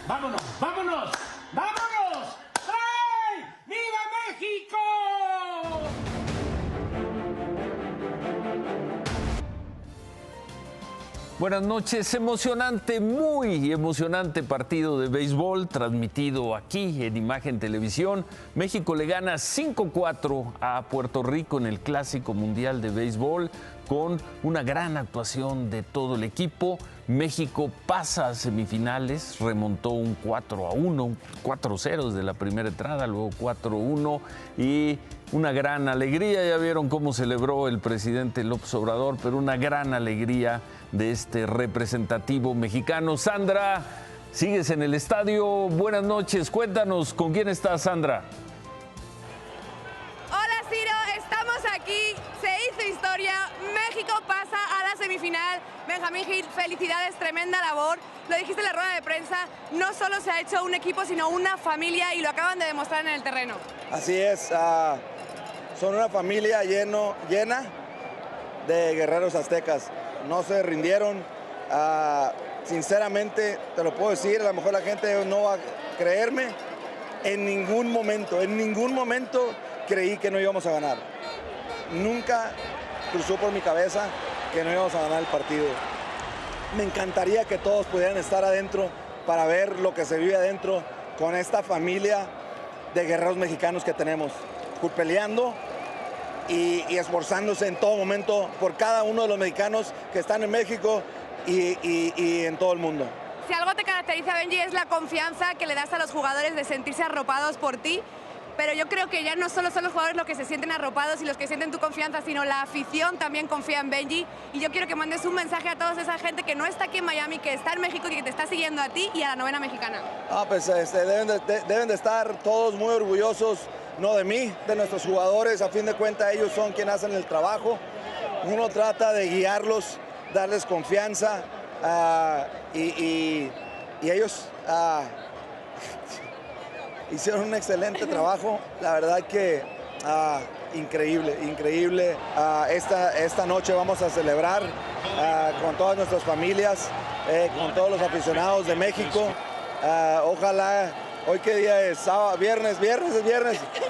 ¡Vámonos! ¡Vámonos! ¡Vámonos! ¡Ay! ¡Viva México! Buenas noches, emocionante, muy emocionante partido de béisbol transmitido aquí en Imagen Televisión. México le gana 5-4 a Puerto Rico en el Clásico Mundial de Béisbol con una gran actuación de todo el equipo. México pasa a semifinales, remontó un 4-1, 4-0 desde la primera entrada, luego 4-1 y una gran alegría. Ya vieron cómo celebró el presidente López Obrador, pero una gran alegría de este representativo mexicano. Sandra, sigues en el estadio. Buenas noches, cuéntanos, ¿con quién estás, Sandra? Hola, Ciro, estamos aquí, se hizo historia, México pasa a la semifinal. Benjamín Gil, felicidades, tremenda labor. Lo dijiste en la rueda de prensa, no solo se ha hecho un equipo, sino una familia y lo acaban de demostrar en el terreno. Así es, son una familia llena de guerreros aztecas. No se rindieron, sinceramente, te lo puedo decir, a lo mejor la gente no va a creerme, en ningún momento creí que no íbamos a ganar. Nunca cruzó por mi cabeza que no íbamos a ganar el partido. Me encantaría que todos pudieran estar adentro para ver lo que se vive adentro con esta familia de guerreros mexicanos que tenemos, peleando y esforzándose en todo momento por cada uno de los mexicanos que están en México y en todo el mundo. Si algo te caracteriza, Benji, es la confianza que le das a los jugadores de sentirse arropados por ti, pero yo creo que ya no solo son los jugadores los que se sienten arropados y los que sienten tu confianza, sino la afición también confía en Benji, y yo quiero que mandes un mensaje a toda esa gente que no está aquí en Miami, que está en México y que te está siguiendo a ti y a la novena mexicana. Pues deben de estar todos muy orgullosos, no de mí, de nuestros jugadores. A fin de cuentas, ellos son quienes hacen el trabajo. Uno trata de guiarlos, darles confianza, y ellos hicieron un excelente trabajo. La verdad que increíble. Esta noche vamos a celebrar con todas nuestras familias, con todos los aficionados de México. Ojalá, hoy qué día es, sábado, viernes,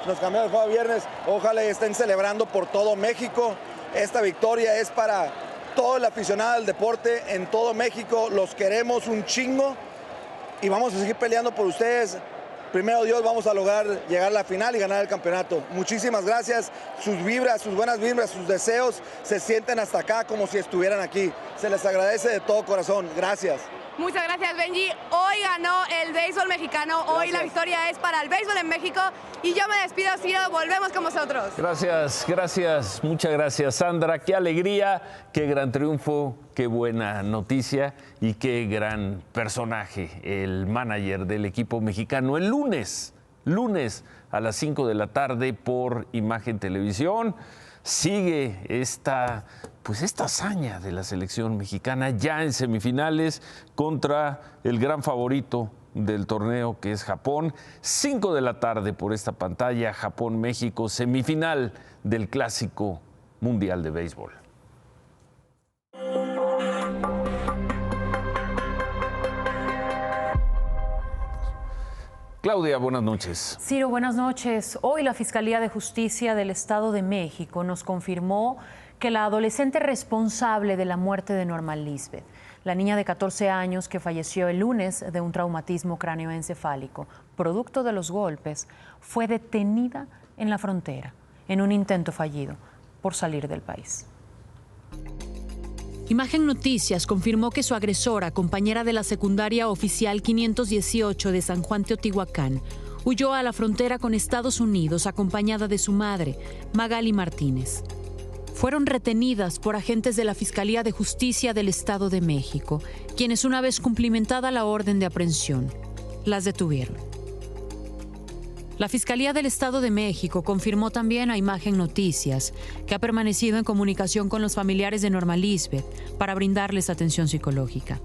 nos cambiamos el juego a viernes. Ojalá estén celebrando por todo México. Esta victoria es para todo el aficionado del deporte en todo México. Los queremos un chingo y vamos a seguir peleando por ustedes. Primero Dios, vamos a lograr llegar a la final y ganar el campeonato. Muchísimas gracias. Sus vibras, sus buenas vibras, sus deseos se sienten hasta acá como si estuvieran aquí. Se les agradece de todo corazón. Gracias. Muchas gracias, Benji. Hoy ganó el béisbol mexicano. Hoy la victoria es para el béisbol en México. Y yo me despido, Ciro. Volvemos con vosotros. Gracias. Muchas gracias, Sandra. Qué alegría, qué gran triunfo, qué buena noticia y qué gran personaje el manager del equipo mexicano. El lunes a las 5 de la tarde por Imagen Televisión. Sigue esta hazaña de la selección mexicana ya en semifinales contra el gran favorito del torneo, que es Japón. 5 de la tarde por esta pantalla, Japón-México, semifinal del Clásico Mundial de Béisbol. Claudia, buenas noches. Ciro, buenas noches. Hoy la Fiscalía de Justicia del Estado de México nos confirmó que la adolescente responsable de la muerte de Norma Lisbeth, la niña de 14 años que falleció el lunes de un traumatismo cráneoencefálico, producto de los golpes, fue detenida en la frontera en un intento fallido por salir del país. Imagen Noticias confirmó que su agresora, compañera de la secundaria oficial 518 de San Juan Teotihuacán, huyó a la frontera con Estados Unidos acompañada de su madre, Magali Martínez. Fueron retenidas por agentes de la Fiscalía de Justicia del Estado de México, quienes, una vez cumplimentada la orden de aprehensión, las detuvieron. La Fiscalía del Estado de México confirmó también a Imagen Noticias que ha permanecido en comunicación con los familiares de Norma Lisbeth para brindarles atención psicológica.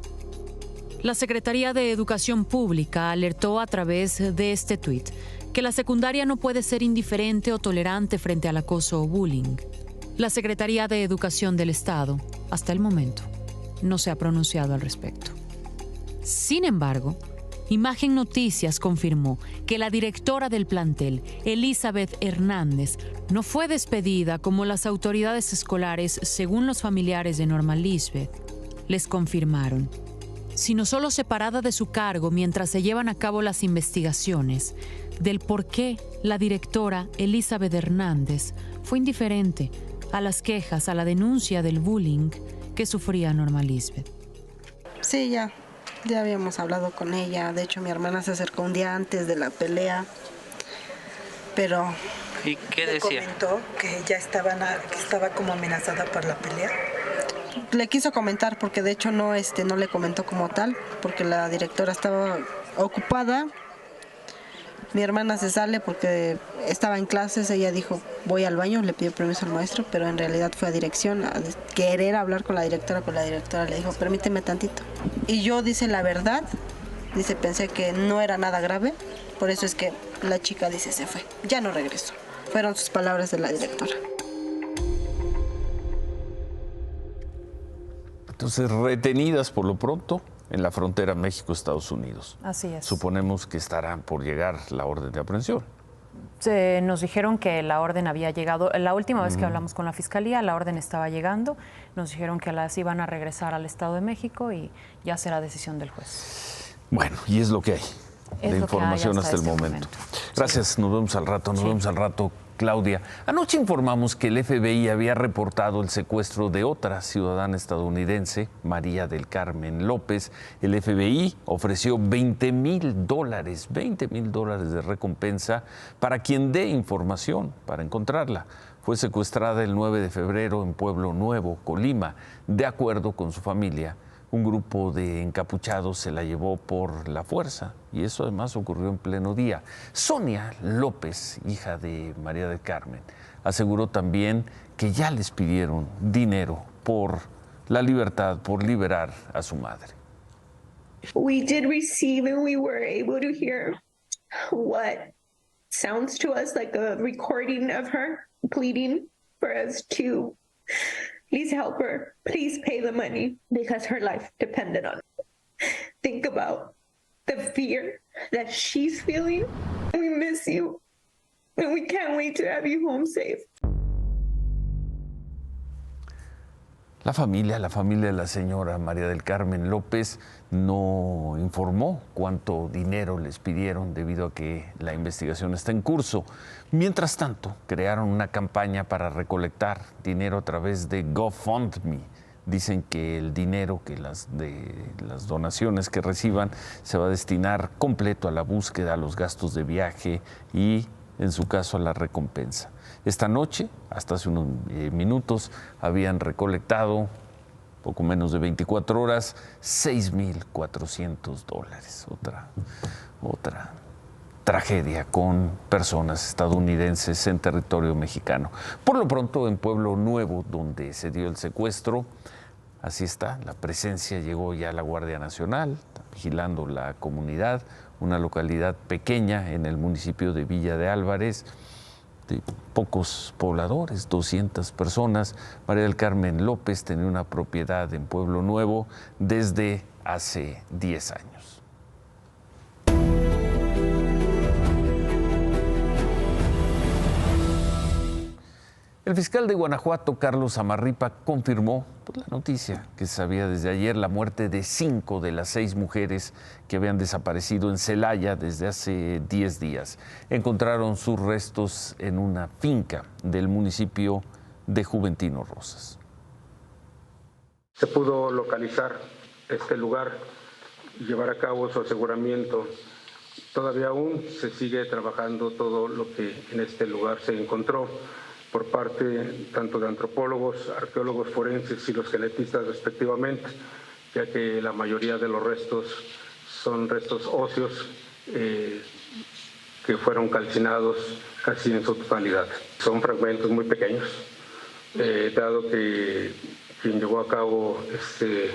La Secretaría de Educación Pública alertó a través de este tuit que la secundaria no puede ser indiferente o tolerante frente al acoso o bullying. La Secretaría de Educación del Estado, hasta el momento, no se ha pronunciado al respecto. Sin embargo, Imagen Noticias confirmó que la directora del plantel, Elizabeth Hernández, no fue despedida como las autoridades escolares, según los familiares de Norma Lisbeth les confirmaron, sino solo separada de su cargo mientras se llevan a cabo las investigaciones del por qué la directora Elizabeth Hernández fue indiferente a las quejas, a la denuncia del bullying que sufría Norma Lisbeth. Sí, ya habíamos hablado con ella. De hecho, mi hermana se acercó un día antes de la pelea, pero ¿y qué decía? Comentó que ya estaba como amenazada por la pelea. Le quiso comentar porque de hecho no le comentó como tal, porque la directora estaba ocupada. Mi hermana se sale porque estaba en clases, ella dijo voy al baño, le pidió permiso al maestro, pero en realidad fue a dirección a querer hablar con la directora, pero la directora le dijo permíteme tantito. Y yo, dice la verdad, dice pensé que no era nada grave, por eso es que la chica, dice, se fue, ya no regresó. Fueron sus palabras de la directora. Entonces, retenidas por lo pronto en la frontera México-Estados Unidos. Así es. Suponemos que estará por llegar la orden de aprehensión. Nos dijeron que la orden había llegado. La última vez que hablamos con la Fiscalía, la orden estaba llegando. Nos dijeron que las iban a regresar al Estado de México y ya será decisión del juez. Bueno, y es lo que hay de información hasta el momento. Gracias, sí. Nos vemos al rato, Claudia. Anoche informamos que el FBI había reportado el secuestro de otra ciudadana estadounidense, María del Carmen López. El FBI ofreció $20,000 de recompensa para quien dé información para encontrarla. Fue secuestrada el 9 de febrero en Pueblo Nuevo, Colima. De acuerdo con su familia, un grupo de encapuchados se la llevó por la fuerza y eso además ocurrió en pleno día. Sonia López, hija de María del Carmen, aseguró también que ya les pidieron dinero por la libertad, por liberar a su madre. We did receive and we were able to hear what sounds to us like a recording of her pleading for us to please help her. Please pay the money because her life depended on it. Think about the fear that she's feeling. We miss you and we can't wait to have you home safe. La familia de la señora María del Carmen López no informó cuánto dinero les pidieron debido a que la investigación está en curso. Mientras tanto, crearon una campaña para recolectar dinero a través de GoFundMe. Dicen que el dinero de las donaciones que reciban se va a destinar completo a la búsqueda, a los gastos de viaje y, en su caso, a la recompensa. Esta noche, hasta hace unos minutos, habían recolectado, poco menos de 24 horas, $6,400. Otra tragedia con personas estadounidenses en territorio mexicano. Por lo pronto, en Pueblo Nuevo, donde se dio el secuestro, así está, la presencia, llegó ya la Guardia Nacional, vigilando la comunidad, una localidad pequeña en el municipio de Villa de Álvarez, de pocos pobladores, 200 personas. María del Carmen López tenía una propiedad en Pueblo Nuevo desde hace 10 años. El fiscal de Guanajuato, Carlos Amarripa, confirmó la noticia que se sabía desde ayer, la muerte de 5 de las 6 mujeres que habían desaparecido en Celaya desde hace 10 días. Encontraron sus restos en una finca del municipio de Juventino Rosas. Se pudo localizar este lugar y llevar a cabo su aseguramiento. Todavía aún se sigue trabajando todo lo que en este lugar se encontró por parte tanto de antropólogos, arqueólogos forenses y los genetistas respectivamente, ya que la mayoría de los restos son restos óseos que fueron calcinados casi en su totalidad. Son fragmentos muy pequeños, dado que quien llevó a cabo este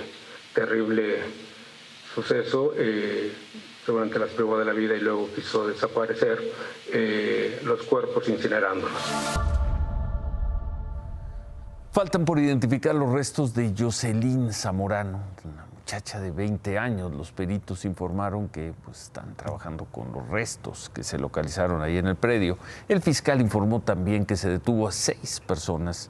terrible suceso seguramente las privó de la vida y luego quiso desaparecer los cuerpos incinerándolos. Faltan por identificar los restos de Jocelyn Zamorano, una muchacha de 20 años. Los peritos informaron que están trabajando con los restos que se localizaron ahí en el predio. El fiscal informó también que se detuvo a 6 personas,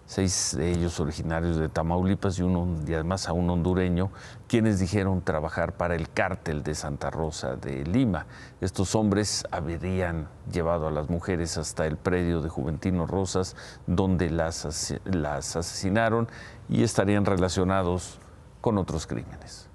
6 de ellos originarios de Tamaulipas y además a un hondureño, quienes dijeron trabajar para el cártel de Santa Rosa de Lima. Estos hombres habrían llevado a las mujeres hasta el predio de Juventino Rosas, donde las asesinaron, y estarían relacionados con otros crímenes.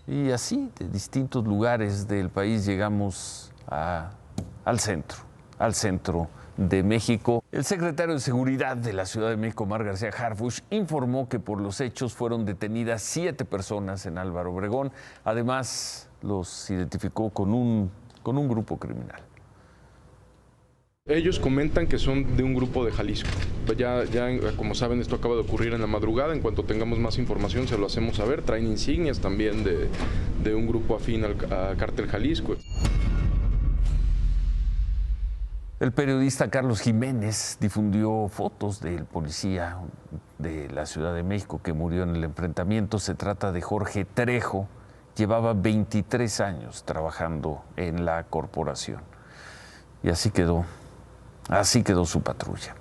Y así, de distintos lugares del país, llegamos al centro de México. El secretario de Seguridad de la Ciudad de México, Omar García Harfuch, informó que por los hechos fueron detenidas 7 personas en Álvaro Obregón. Además, los identificó con un grupo criminal. Ellos comentan que son de un grupo de Jalisco. Ya como saben, esto acaba de ocurrir en la madrugada. En cuanto tengamos más información se lo hacemos saber. Traen insignias también de un grupo afín al Cártel Jalisco. El periodista Carlos Jiménez difundió fotos del policía de la Ciudad de México que murió en el enfrentamiento. Se trata de Jorge Trejo. Llevaba 23 años trabajando en la corporación. Y así quedó su patrulla.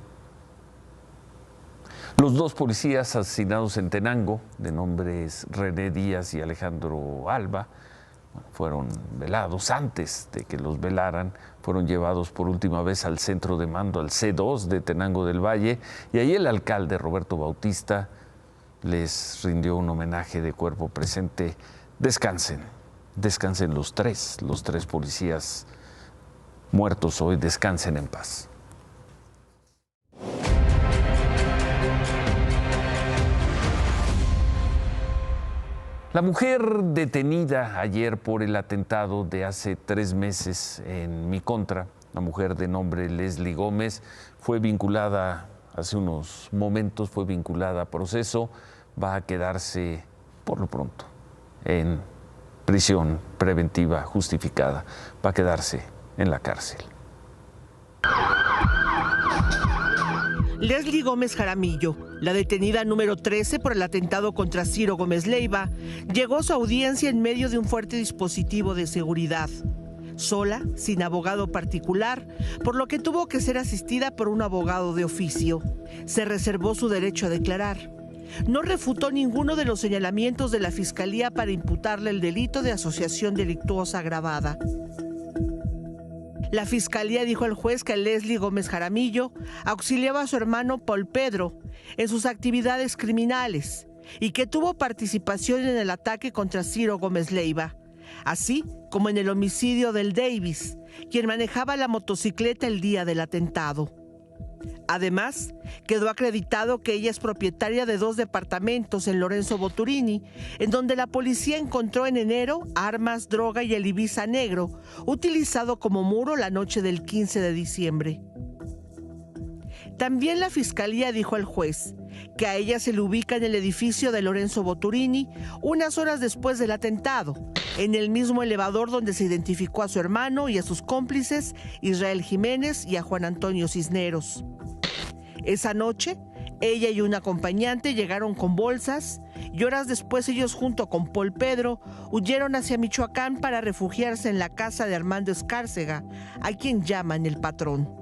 Los 2 policías asesinados en Tenango, de nombres René Díaz y Alejandro Alba, fueron velados. Antes de que los velaran, fueron llevados por última vez al centro de mando, al C2 de Tenango del Valle, y ahí el alcalde Roberto Bautista les rindió un homenaje de cuerpo presente. Descansen los tres policías muertos hoy, descansen en paz. La mujer detenida ayer por el atentado de hace 3 meses en mi contra, la mujer de nombre Leslie Gómez, fue vinculada, hace unos momentos fue vinculada a proceso, va a quedarse por lo pronto en prisión preventiva justificada, va a quedarse en la cárcel. Leslie Gómez Jaramillo, la detenida número 13 por el atentado contra Ciro Gómez Leiva, llegó a su audiencia en medio de un fuerte dispositivo de seguridad. Sola, sin abogado particular, por lo que tuvo que ser asistida por un abogado de oficio. Se reservó su derecho a declarar. No refutó ninguno de los señalamientos de la Fiscalía para imputarle el delito de asociación delictuosa agravada. La Fiscalía dijo al juez que Leslie Gómez Jaramillo auxiliaba a su hermano Paul Pedro en sus actividades criminales y que tuvo participación en el ataque contra Ciro Gómez Leiva, así como en el homicidio del Davis, quien manejaba la motocicleta el día del atentado. Además, quedó acreditado que ella es propietaria de 2 departamentos en Lorenzo Boturini, en donde la policía encontró en enero armas, droga y el Ibiza negro, utilizado como muro la noche del 15 de diciembre. También la Fiscalía dijo al juez que a ella se le ubica en el edificio de Lorenzo Boturini unas horas después del atentado, en el mismo elevador donde se identificó a su hermano y a sus cómplices Israel Jiménez y a Juan Antonio Cisneros. Esa noche, ella y un acompañante llegaron con bolsas y horas después ellos junto con Paul Pedro huyeron hacia Michoacán para refugiarse en la casa de Armando Escárcega, a quien llaman el patrón.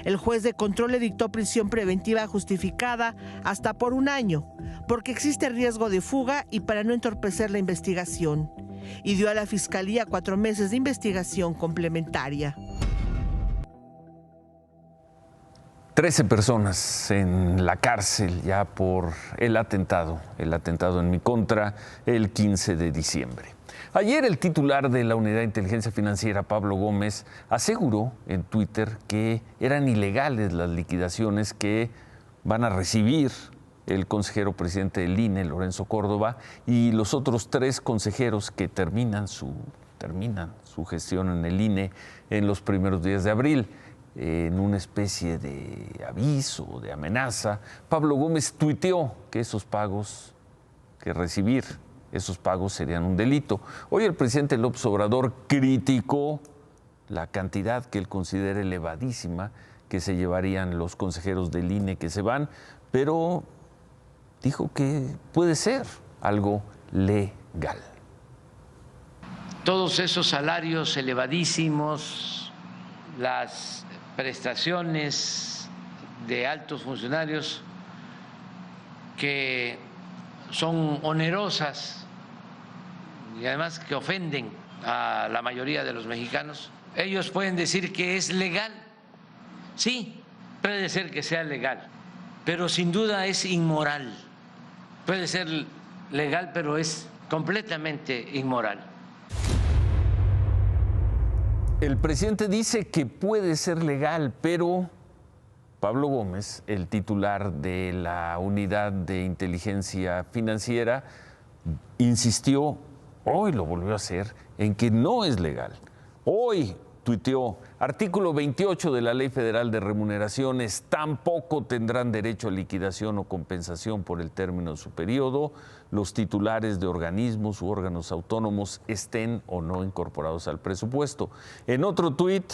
El juez de control le dictó prisión preventiva justificada hasta por 1 año, porque existe riesgo de fuga y para no entorpecer la investigación, y dio a la Fiscalía 4 meses de investigación complementaria. 13 personas en la cárcel ya por el atentado en mi contra el 15 de diciembre. Ayer el titular de la Unidad de Inteligencia Financiera, Pablo Gómez, aseguró en Twitter que eran ilegales las liquidaciones que van a recibir el consejero presidente del INE, Lorenzo Córdoba, y los otros 3 consejeros que terminan su gestión en el INE en los primeros días de abril. En una especie de aviso, de amenaza, Pablo Gómez tuiteó que recibir esos pagos serían un delito. Hoy el presidente López Obrador criticó la cantidad que él considera elevadísima que se llevarían los consejeros del INE que se van, pero dijo que puede ser algo legal. Todos esos salarios elevadísimos, las prestaciones de altos funcionarios que son onerosas y además que ofenden a la mayoría de los mexicanos, ellos pueden decir que es legal. Sí, puede ser que sea legal, pero sin duda es inmoral. Puede ser legal, pero es completamente inmoral. El presidente dice que puede ser legal, pero Pablo Gómez, el titular de la Unidad de Inteligencia Financiera, insistió, hoy lo volvió a hacer, en que no es legal. Hoy tuiteó, artículo 28 de la Ley Federal de Remuneraciones, tampoco tendrán derecho a liquidación o compensación por el término de su periodo los titulares de organismos u órganos autónomos estén o no incorporados al presupuesto. En otro tuit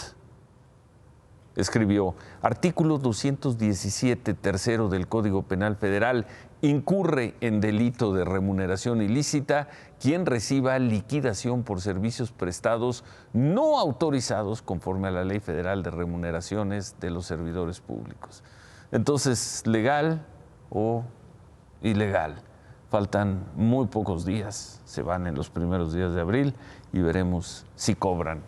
escribió, artículo 217, tercero del Código Penal Federal, incurre en delito de remuneración ilícita quien reciba liquidación por servicios prestados no autorizados conforme a la Ley Federal de Remuneraciones de los Servidores Públicos. Entonces, ¿legal o ilegal? Faltan muy pocos días, se van en los primeros días de abril y veremos si cobran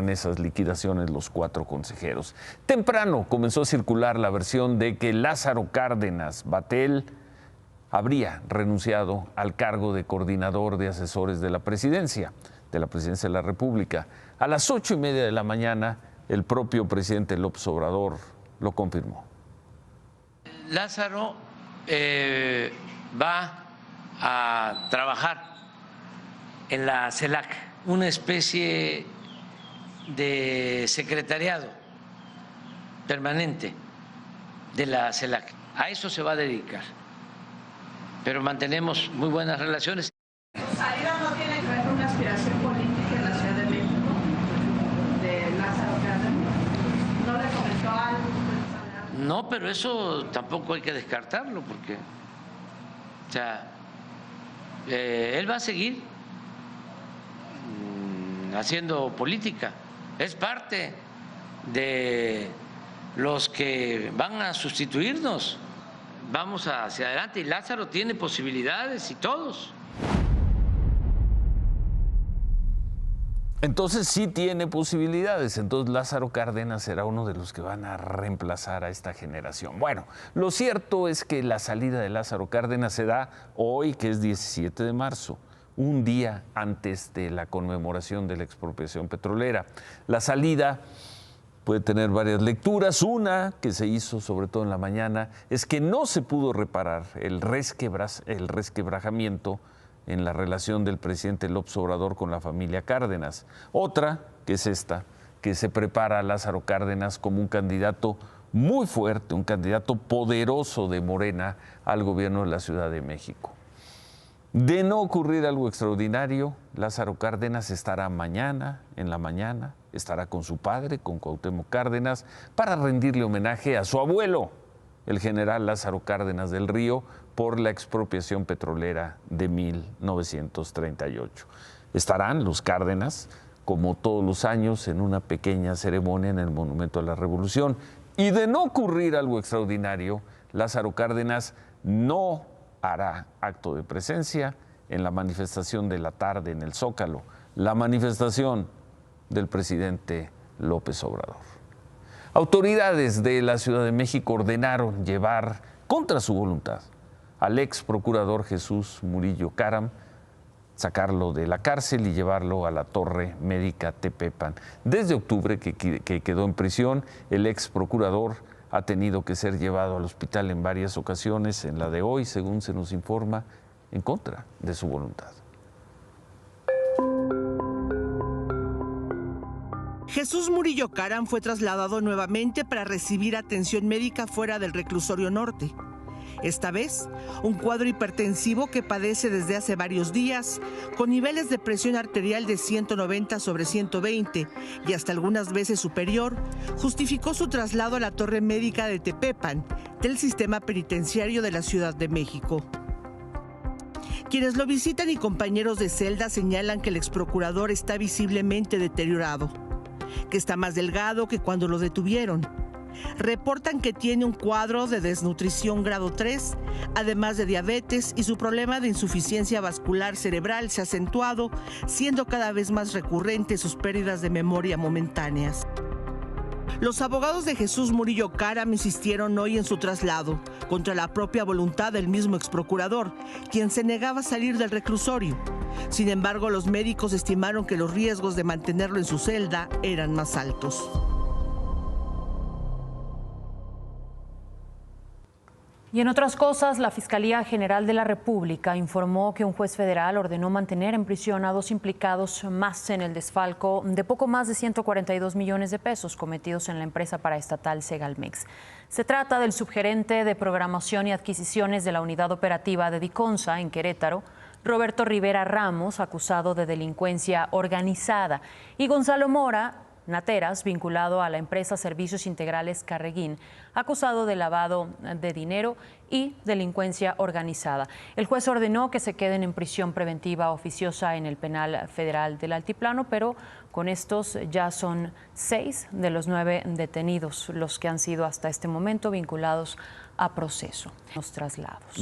esas liquidaciones los 4 consejeros. Temprano comenzó a circular la versión de que Lázaro Cárdenas Batel habría renunciado al cargo de coordinador de asesores de la Presidencia de la República. A las 8:30 de la mañana, el propio presidente López Obrador lo confirmó. Lázaro va a trabajar en la CELAC, una especie de secretariado permanente de la CELAC. A eso se va a dedicar, pero mantenemos muy buenas relaciones. ¿Salida no tiene que ver con una aspiración política en la Ciudad de México de Lázaro Cárdenas? ¿No le comentó algo? No, pero eso tampoco hay que descartarlo porque, o sea, él va a seguir haciendo política. Es parte de los que van a sustituirnos. Vamos hacia adelante y Lázaro tiene posibilidades y todos. Entonces sí tiene posibilidades, entonces Lázaro Cárdenas será uno de los que van a reemplazar a esta generación. Bueno, lo cierto es que la salida de Lázaro Cárdenas se da hoy, que es 17 de marzo, un día antes de la conmemoración de la expropiación petrolera. La salida puede tener varias lecturas. Una que se hizo sobre todo en la mañana es que no se pudo reparar el resquebrajamiento en la relación del presidente López Obrador con la familia Cárdenas. Otra, que es esta, que se prepara a Lázaro Cárdenas como un candidato muy fuerte, un candidato poderoso de Morena al gobierno de la Ciudad de México. De no ocurrir algo extraordinario, Lázaro Cárdenas estará mañana, en la mañana, estará con su padre, con Cuauhtémoc Cárdenas, para rendirle homenaje a su abuelo, el general Lázaro Cárdenas del Río, por la expropiación petrolera de 1938. Estarán los Cárdenas, como todos los años, en una pequeña ceremonia en el Monumento a la Revolución. Y de no ocurrir algo extraordinario, Lázaro Cárdenas no hará acto de presencia en la manifestación de la tarde en el Zócalo, la manifestación del presidente López Obrador. Autoridades de la Ciudad de México ordenaron llevar, contra su voluntad, al ex procurador Jesús Murillo Caram, sacarlo de la cárcel y llevarlo a la Torre Médica Tepepan. Desde octubre que quedó en prisión, el ex procurador ha tenido que ser llevado al hospital en varias ocasiones, en la de hoy, según se nos informa, en contra de su voluntad. Jesús Murillo Caram fue trasladado nuevamente para recibir atención médica fuera del reclusorio norte. Esta vez, un cuadro hipertensivo que padece desde hace varios días, con niveles de presión arterial de 190/120 y hasta algunas veces superior, justificó su traslado a la Torre Médica de Tepepan, del sistema penitenciario de la Ciudad de México. Quienes lo visitan y compañeros de celda señalan que el exprocurador está visiblemente deteriorado, que está más delgado que cuando lo detuvieron. Reportan que tiene un cuadro de desnutrición grado 3, además de diabetes, y su problema de insuficiencia vascular cerebral se ha acentuado, siendo cada vez más recurrentes sus pérdidas de memoria momentáneas. Los abogados de Jesús Murillo Caram insistieron hoy en su traslado, contra la propia voluntad del mismo exprocurador, quien se negaba a salir del reclusorio. Sin embargo, los médicos estimaron que los riesgos de mantenerlo en su celda eran más altos. Y en otras cosas, la Fiscalía General de la República informó que un juez federal ordenó mantener en prisión a 2 implicados más en el desfalco de poco más de 142 millones de pesos cometidos en la empresa paraestatal Segalmex. Se trata del subgerente de Programación y Adquisiciones de la Unidad Operativa de Diconsa en Querétaro, Roberto Rivera Ramos, acusado de delincuencia organizada, y Gonzalo Mora Nateras, vinculado a la empresa Servicios Integrales Carreguín, acusado de lavado de dinero y delincuencia organizada. El juez ordenó que se queden en prisión preventiva oficiosa en el Penal Federal del Altiplano, pero con estos ya son 6 de los 9 detenidos los que han sido hasta este momento vinculados a proceso. Los traslados.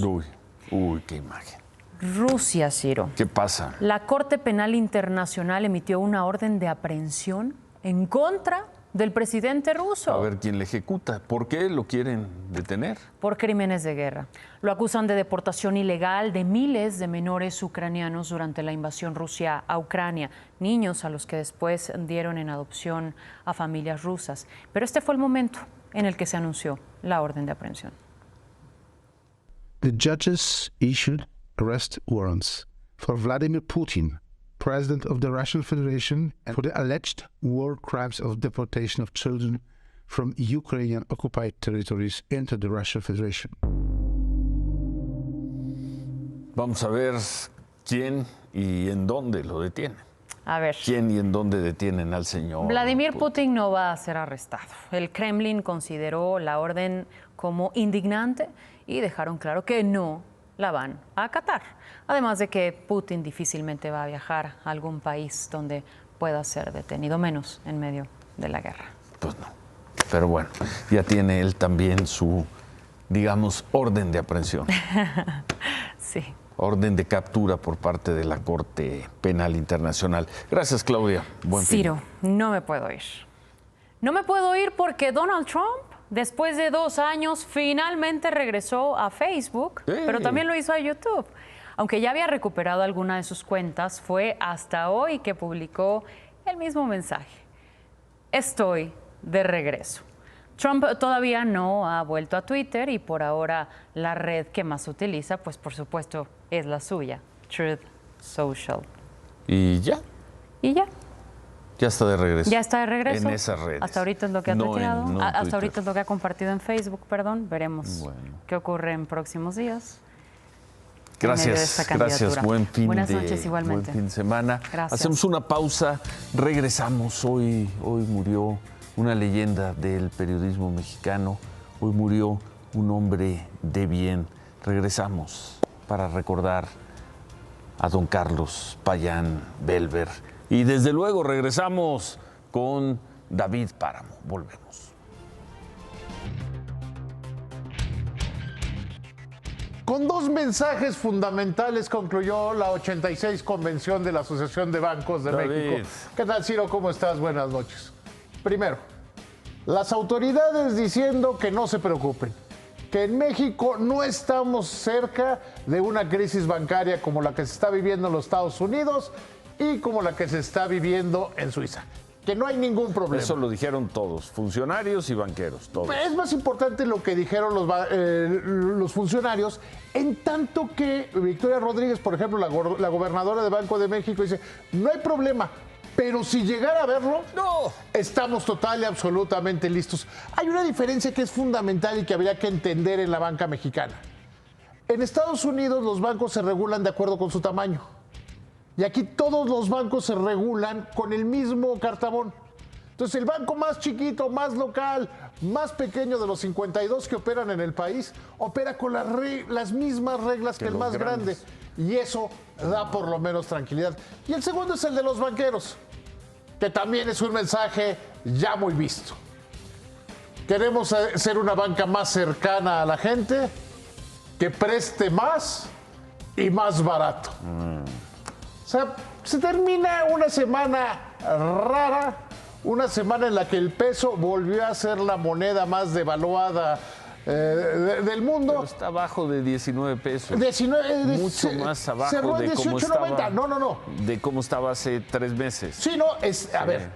Uy, qué imagen. Rusia, Ciro. ¿Qué pasa? La Corte Penal Internacional emitió una orden de aprehensión en contra del presidente ruso. A ver quién le ejecuta. ¿Por qué lo quieren detener? Por crímenes de guerra. Lo acusan de deportación ilegal de miles de menores ucranianos durante la invasión rusa a Ucrania, niños a los que después dieron en adopción a familias rusas. Pero este fue el momento en el que se anunció la orden de aprehensión. The judges issued arrest warrants for Vladimir Putin, President of the Russian Federation, and for the alleged war crimes of deportation of children from Ukrainian occupied territories into the Russian Federation. Vamos a ver quién y en dónde lo detienen. A ver. ¿Quién y en dónde detienen al señor Vladimir Putin no va a ser arrestado. El Kremlin consideró la orden como indignante y dejaron claro que no la van a acatar. Además de que Putin difícilmente va a viajar a algún país donde pueda ser detenido, menos en medio de la guerra. Pues no. Pero bueno, ya tiene él también su, digamos, orden de aprehensión. Sí. Orden de captura por parte de la Corte Penal Internacional. Gracias, Claudia. Buen fin. Ciro, no me puedo ir. No me puedo ir porque Donald Trump, después de 2 años, finalmente regresó a Facebook, pero también lo hizo a YouTube. Aunque ya había recuperado alguna de sus cuentas, fue hasta hoy que publicó el mismo mensaje. Estoy de regreso. Trump todavía no ha vuelto a Twitter y por ahora la red que más utiliza, pues por supuesto, es la suya, Truth Social. ¿Y ya? ¿Y ya? Ya está de regreso. Ya está de regreso. En esas redes. Hasta ahorita es lo que ha tuiteado. no hasta Twitter. ahorita es lo que ha compartido en Facebook, perdón. Veremos qué ocurre en próximos días. Gracias, gracias. Buen fin Buenas noches, igualmente. Buen fin de semana. Gracias. Hacemos una pausa, regresamos. Hoy murió una leyenda del periodismo mexicano. Hoy murió un hombre de bien. Regresamos para recordar a don Carlos Payán Belver. Y desde luego regresamos con David Páramo. Volvemos. Con 2 mensajes fundamentales concluyó la 86 Convención de la Asociación de Bancos de México. ¿Qué tal, Ciro? ¿Cómo estás? Buenas noches. Primero, las autoridades diciendo que no se preocupen, que en México no estamos cerca de una crisis bancaria como la que se está viviendo en los Estados Unidos y como la que se está viviendo en Suiza. Que no hay ningún problema. Eso lo dijeron todos, funcionarios y banqueros, todos. Es más importante lo que dijeron los funcionarios, en tanto que Victoria Rodríguez, por ejemplo, la gobernadora de Banco de México, dice, no hay problema, pero si llegara a verlo, no, estamos total y absolutamente listos. Hay una diferencia que es fundamental y que habría que entender en la banca mexicana. En Estados Unidos los bancos se regulan de acuerdo con su tamaño. Y aquí todos los bancos se regulan con el mismo cartabón. Entonces el banco más chiquito, más local, más pequeño de los 52 que operan en el país, opera con las mismas reglas que el más grande. Y eso da por lo menos tranquilidad. Y el segundo es el de los banqueros, que también es un mensaje ya muy visto. Queremos ser una banca más cercana a la gente, que preste más y más barato. O sea, se termina una semana rara, una semana en la que el peso volvió a ser la moneda más devaluada del mundo. Pero está abajo de 19 pesos. 19, mucho más abajo cerró de cómo estaba. No. De cómo estaba hace 3 meses. Sí, no, a ver.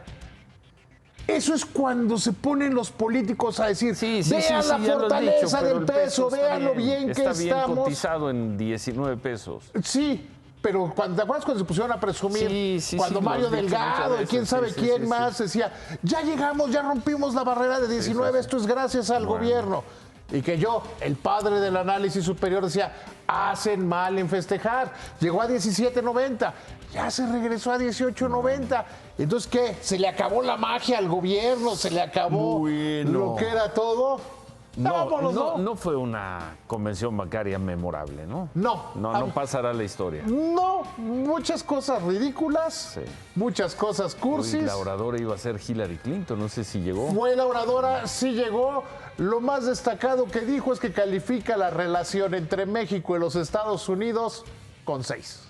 Eso es cuando se ponen los políticos a decir, vean la fortaleza del peso, vean lo bien que estamos. Está bien cotizado en 19 pesos. Sí. Pero ¿te acuerdas cuando se pusieron a presumir? Cuando Mario Delgado y quién sabe quién más decía, ya llegamos, ya rompimos la barrera de 19, esto es gracias al gobierno. Y que yo, el padre del análisis superior, decía, hacen mal en festejar. Llegó a 17.90, ya se regresó a 18.90. Entonces, ¿qué? ¿Se le acabó la magia al gobierno? ¿Se le acabó lo que era todo? No fue una convención bancaria memorable, ¿no? No pasará la historia. No, muchas cosas ridículas, muchas cosas cursis. La oradora iba a ser Hillary Clinton, no sé si llegó. Fue la oradora, sí llegó. Lo más destacado que dijo es que califica la relación entre México y los Estados Unidos con 6.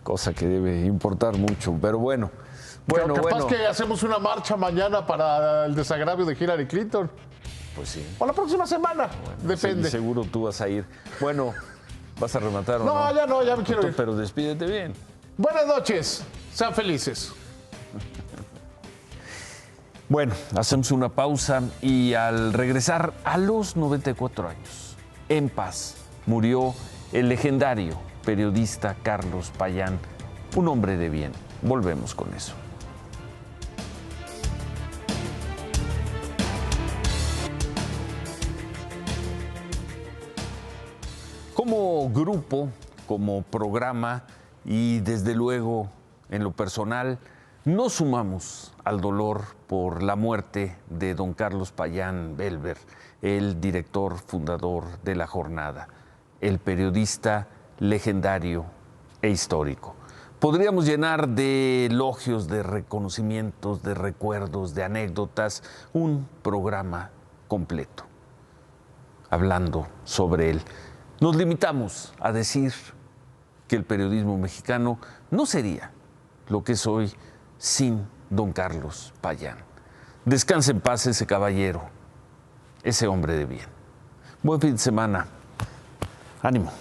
Cosa que debe importar mucho, pero bueno. Capaz que hacemos una marcha mañana para el desagravio de Hillary Clinton. Pues sí. O la próxima semana, depende. Sí, seguro tú vas a ir. Bueno, ¿vas a rematar o no? Ya me quiero ir. Pero despídete bien. Buenas noches, sean felices. Bueno, hacemos una pausa y al regresar a los 94 años, en paz, murió el legendario periodista Carlos Payán, un hombre de bien. Volvemos con eso. Como grupo, como programa y desde luego en lo personal, nos sumamos al dolor por la muerte de don Carlos Payán Belver, el director fundador de La Jornada, el periodista legendario e histórico. Podríamos llenar de elogios, de reconocimientos, de recuerdos, de anécdotas, un programa completo hablando sobre él. Nos limitamos a decir que el periodismo mexicano no sería lo que es hoy sin don Carlos Payán. Descanse en paz ese caballero, ese hombre de bien. Buen fin de semana. Ánimo.